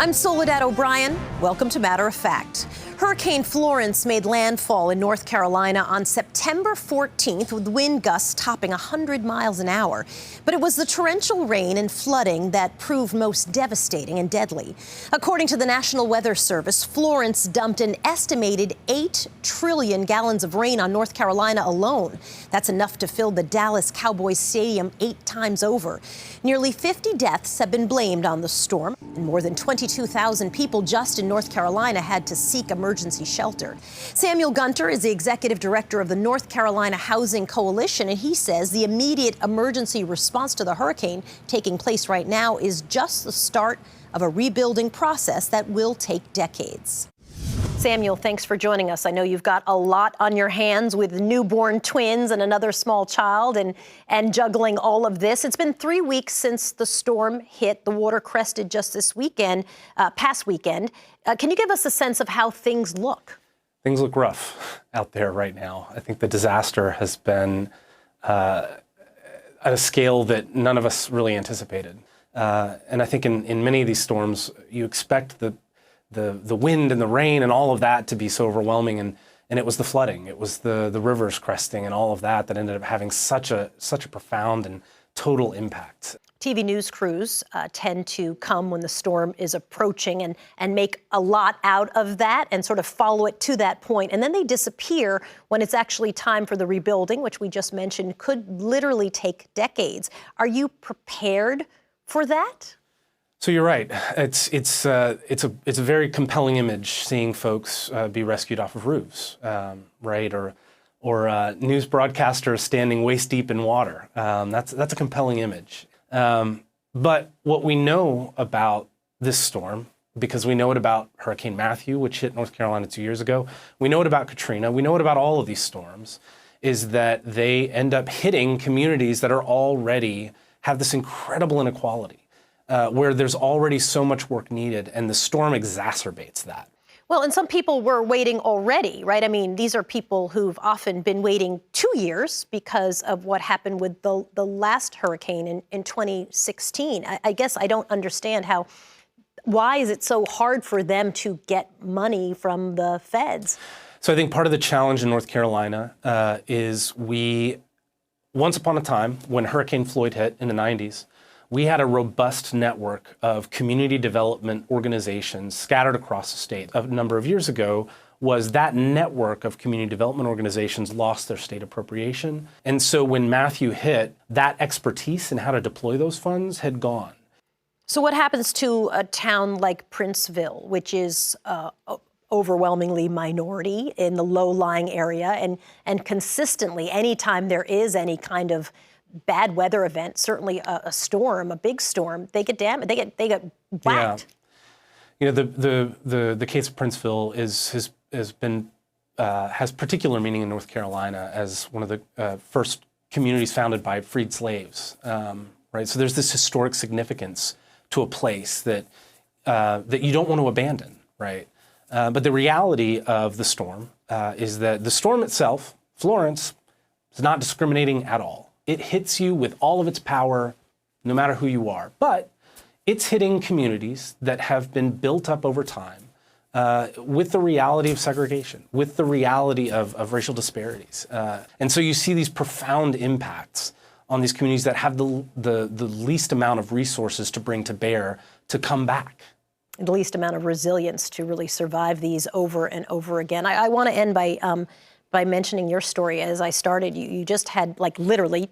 I'm Soledad O'Brien. Welcome to Matter of Fact. Hurricane Florence made landfall in North Carolina on September 14th with wind gusts topping 100 miles an hour. But it was the torrential rain and flooding that proved most devastating and deadly. According to the National Weather Service, Florence dumped an estimated 8 trillion gallons of rain on North Carolina alone. That's enough to fill the Dallas Cowboys Stadium 8 times over. Nearly 50 deaths have been blamed on the storm, and more than 22,000 people just in North Carolina had to seek emergency shelter. Samuel Gunter is the executive director of the North Carolina Housing Coalition, and he says the immediate emergency response to the hurricane taking place right now is just the start of a rebuilding process that will take decades. Samuel, thanks for joining us. I know you've got a lot on your hands with newborn twins and another small child and juggling all of this. It's been 3 weeks since the storm hit. The water crested just this weekend, past weekend. Can you give us a sense of how things look? Things look rough out there right now. I think the disaster has been at a scale that none of us really anticipated. And I think in many of these storms, you expect the wind and the rain and all of that to be so overwhelming, and it was the flooding, it was the rivers cresting and all of that that ended up having such a profound and total impact. TV news crews tend to come when the storm is approaching and make a lot out of that and sort of follow it to that point. And then they disappear when it's actually time for the rebuilding, which we just mentioned could literally take decades. Are you prepared for that? So you're right. It's a very compelling image seeing folks be rescued off of roofs, right? Or news broadcasters standing waist deep in water. That's a compelling image. But what we know about this storm, because we know it about Hurricane Matthew, which hit North Carolina 2 years ago, we know it about Katrina, we know it about all of these storms, is that they end up hitting communities that are already have this incredible inequality. Where there's already so much work needed, and the storm exacerbates that. Well, and some people were waiting already, right? I mean, these are people who've often been waiting 2 years because of what happened with the last hurricane in 2016. I guess I don't understand why is it so hard for them to get money from the feds? So I think part of the challenge in North Carolina is once upon a time, when Hurricane Floyd hit in the 90s, we had a robust network of community development organizations scattered across the state. A number of years ago, was that network of community development organizations lost their state appropriation. And so when Matthew hit, that expertise in how to deploy those funds had gone. So what happens to a town like Princeville, which is overwhelmingly minority in the low-lying area, and consistently, anytime there is any kind of bad weather event, certainly a storm, a big storm, they get damaged, they get whacked. Yeah. You know, the case of Princeville has particular meaning in North Carolina as one of the first communities founded by freed slaves, right? So there's this historic significance to a place that you don't want to abandon, right? But the reality of the storm is that the storm itself, Florence, is not discriminating at all. It hits you with all of its power, no matter who you are. But it's hitting communities that have been built up over time with the reality of segregation, with the reality of racial disparities. And so you see these profound impacts on these communities that have the least amount of resources to bring to bear to come back. The least amount of resilience to really survive these over and over again. I want to end by mentioning your story. As I started, you just had, like, literally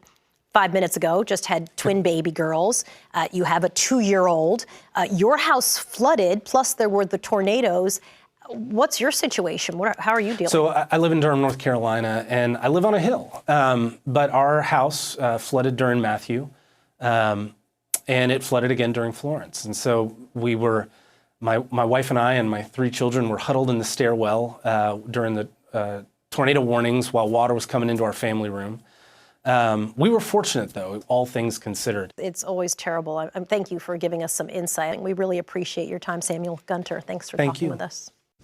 5 minutes ago, just had twin baby girls. You have a 2-year-old. Your house flooded, plus there were the tornadoes. What's your situation? How are you dealing? So I live in Durham, North Carolina, and I live on a hill. But our house flooded during Matthew, and it flooded again during Florence. And so my wife and I and my 3 children were huddled in the stairwell during the tornado warnings while water was coming into our family room. We were fortunate, though, all things considered. It's always terrible. Thank you for giving us some insight. We really appreciate your time, Samuel Gunter. Thanks for talking with us.